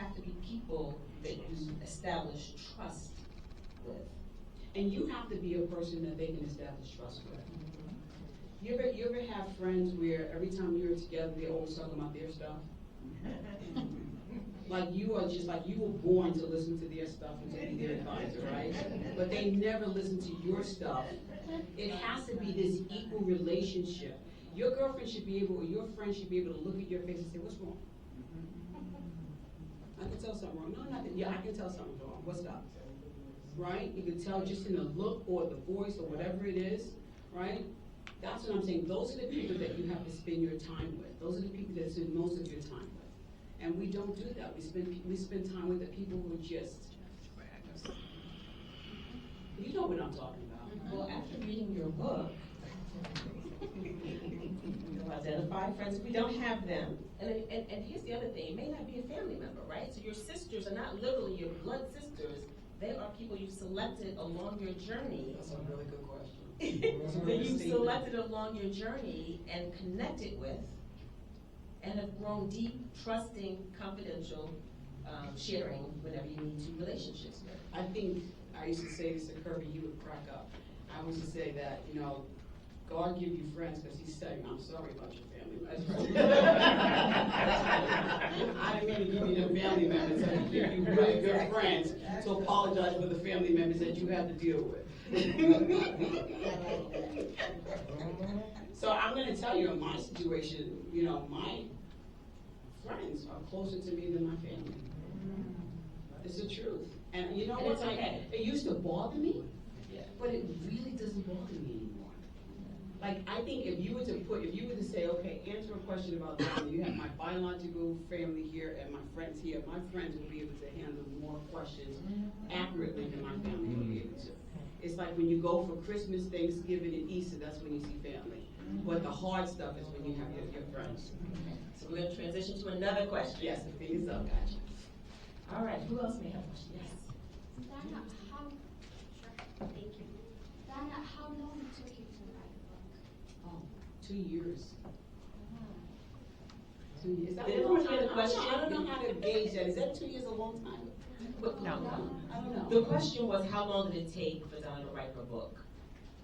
have to be people that you establish trust with. And you have to be a person that they can establish trust with. You ever have friends where every time you're together, they're always talking about their stuff? Like you are just like you were born to listen to their stuff and to be their advisor, right? But they never listen to your stuff. It has to be this equal relationship. Your girlfriend should be able, or your friend should be able to look at your face and say, "What's wrong?" I can tell something wrong. No, nothing. Yeah, I can tell something's wrong. What's up? Right? You can tell just in the look or the voice or whatever it is, right? That's what I'm saying. Those are the people that you have to spend your time with. Those are the people that spend most of your time with. And we don't do that. We spend time with the people who just, you know what I'm talking about. Well, after reading your book, you'll identify friends if we don't have them. And here's the other thing, it may not be a family member, right? So your sisters are not literally your blood sisters. They are people you've selected along your journey. That's a really good question. That you've selected along your journey and connected with, and have grown deep, trusting, confidential, sharing whenever you need to relationships with. I think I used to say this to Kirby, he would crack up. I used to say that, you know, God give you friends because he's saying, I'm sorry about your family members. I didn't mean to give you them family members, I give you really good friends to apologize for the family members that you have to deal with. So I'm going to tell you in my situation, you know, my friends are closer to me than my family. It's the truth. And you know what? Okay. It used to bother me, Yeah. but it really doesn't bother me anymore. Like, I think if you were to say, okay, answer a question about that, you have my biological family here and my friends here, my friends will be able to handle more questions accurately than my family will be able to. It's like when you go for Christmas, Thanksgiving, and Easter, that's when you see family. But the hard stuff is when you have your friends. So we're going to transition to another question. Yes, the thing is up. Gotcha. All right, who else may have a question? Yes. Donna, thank you. Donna, how long took you to write a book? Oh, 2 years. 2 years. Is that Did a long everyone hear time? the question? I don't know how to gauge that. Is that 2 years a long time? No. I don't know. The question was, how long did it take for Donna to write her book?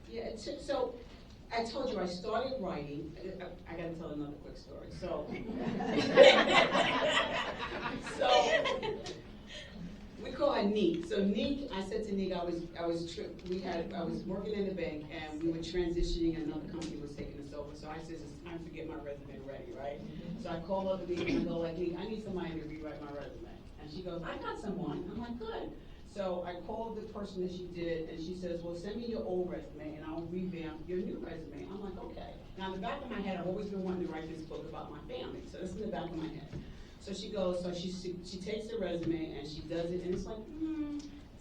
Yeah, it took, so I told you I started writing. I got to tell another quick story. So, we call her Neek. So Neek, I said to Neek, I was working in the bank and we were transitioning. Another company was taking us over. So I said it's time to get my resume ready, right? So I called up Neek and I go like, Neek, I need somebody to rewrite my resume. And she goes, I got someone. I'm like, good. So I called the person that she did, and she says, well, send me your old resume, and I'll revamp your new resume. I'm like, okay. Now, in the back of my head, I've always been wanting to write this book about my family, so this is in the back of my head. So she goes, so she takes the resume, and she does it, and it's like,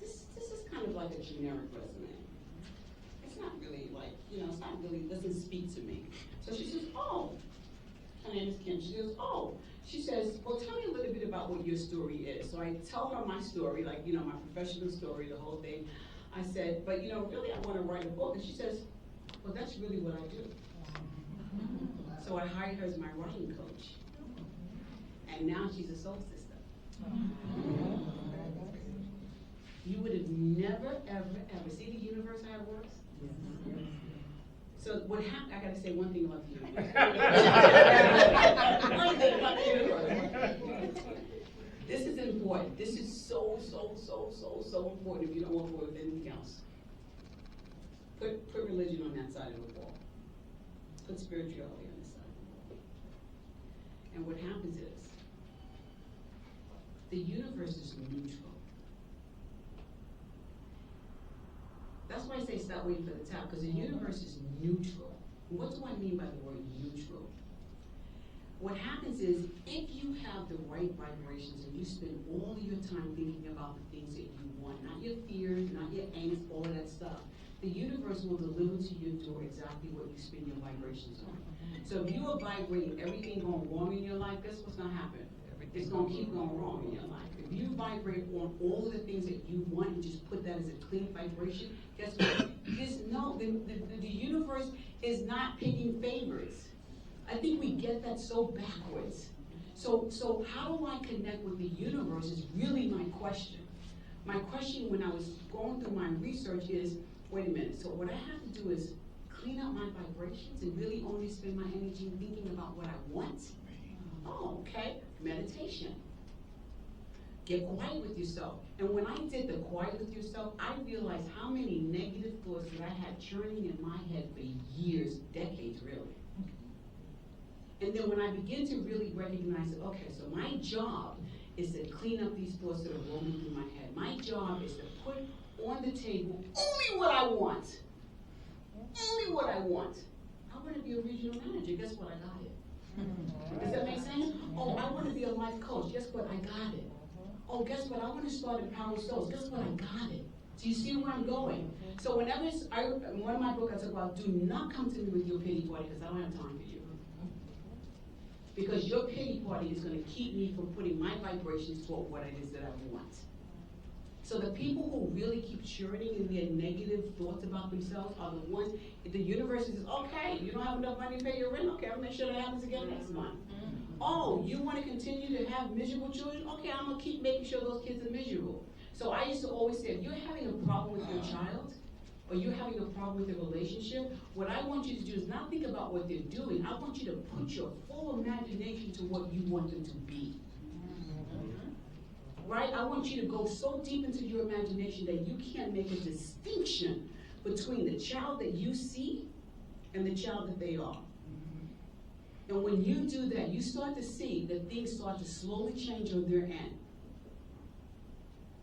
this is kind of like a generic resume. It's not really like, it's not really, doesn't speak to me. So she says, oh, her name is Kim. She goes, oh. She says, well, tell me a little bit about what your story is. So I tell her my story, like, my professional story, the whole thing. I said, but, really I want to write a book. And she says, well, that's really what I do. So I hired her as my writing coach. And now she's a soul sister. You would have never, ever, ever, see the universe how it works? So what happened, I got to say one thing about the universe. One thing about the universe. This is important. This is so important if you don't want to work with anything else. Put religion on that side of the wall. Put spirituality on this side of the wall. And what happens is, the universe is neutral. That's why I say stop waiting for the tap, because the universe is neutral. What do I mean by the word neutral? What happens is, if you have the right vibrations and you spend all of your time thinking about the things that you want, not your fears, not your angst, all of that stuff, the universe will deliver to your door exactly what you spend your vibrations on. So if you are vibrating everything going wrong in your life, guess what's going to happen? It's going to keep going wrong in your life. If you vibrate on all of the things that you want and just put that as a clean vibration, guess what? The universe is not picking favorites. I think we get that so backwards. So how do I connect with the universe which is really my question. My question when I was going through my research is, wait a minute, so what I have to do is clean up my vibrations and really only spend my energy thinking about what I want? Oh, okay, meditation. Get quiet with yourself. And when I did the quiet with yourself, I realized how many negative thoughts that I had churning in my head for years, decades really. And then when I began to really recognize that, okay, so my job is to clean up these thoughts that are rolling through my head. My job is to put on the table only what I want. Only what I want. I want to be a regional manager. Guess what? I got it. Does that make sense? Oh, I want to be a life coach. Guess what? I got it. Oh, guess what? I want to start Empower Souls. Guess what? I got it. Do you see where I'm going? So whenever in one of my books I talk about, do not come to me with your pity party because I don't have time for you. Because your pity party is going to keep me from putting my vibrations toward what it is that I want. So the people who really keep churning in their negative thoughts about themselves are the ones, the universe says, okay, you don't have enough money to pay your rent? Okay, I'll make sure that happens again next month. Oh, you want to continue to have miserable children? Okay, I'm going to keep making sure those kids are miserable. So I used to always say, if you're having a problem with your child, or you're having a problem with a relationship, what I want you to do is not think about what they're doing. I want you to put your full imagination to what you want them to be. Right? I want you to go so deep into your imagination that you can't make a distinction between the child that you see and the child that they are. And when you do that, you start to see that things start to slowly change on their end.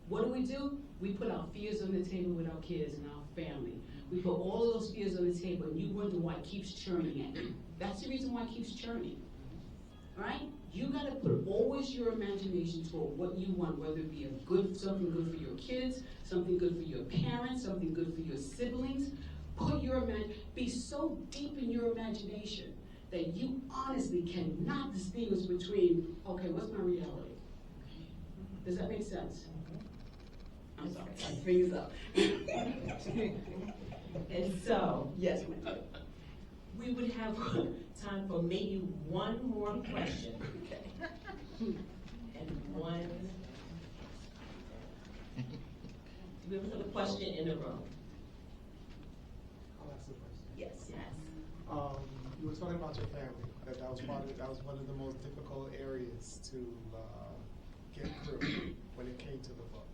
What do? We put our fears on the table with our kids and our family. We put all of those fears on the table, and you wonder why it keeps churning at you. That's the reason why it keeps churning. Right? You got to put always your imagination toward what you want, whether it be something good for your kids, something good for your parents, something good for your siblings. Be so deep in your imagination that you honestly cannot distinguish between, okay, what's my reality? Does that make sense? I'm sorry, my fingers up. And so, yes, ma'am. We would have time for maybe one more question. Okay. And one. Do we have another question in the room? I'll ask the question. Yes. You were talking about your family. That was one of the most difficult areas to get through when it came to the book.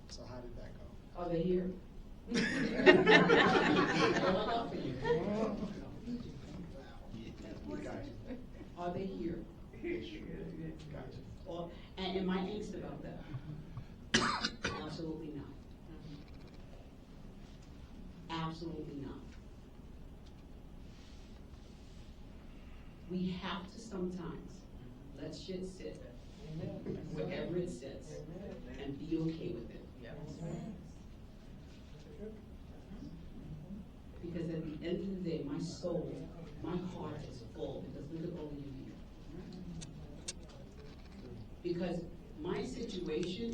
So how did that go? Are they here? Are they here? Gotcha. And am I angst about that? Absolutely not. Absolutely not. We have to sometimes let shit sit wherever it sits and be okay with it. Because at the end of the day, my soul, my heart is full because look at all of you here. Because my situation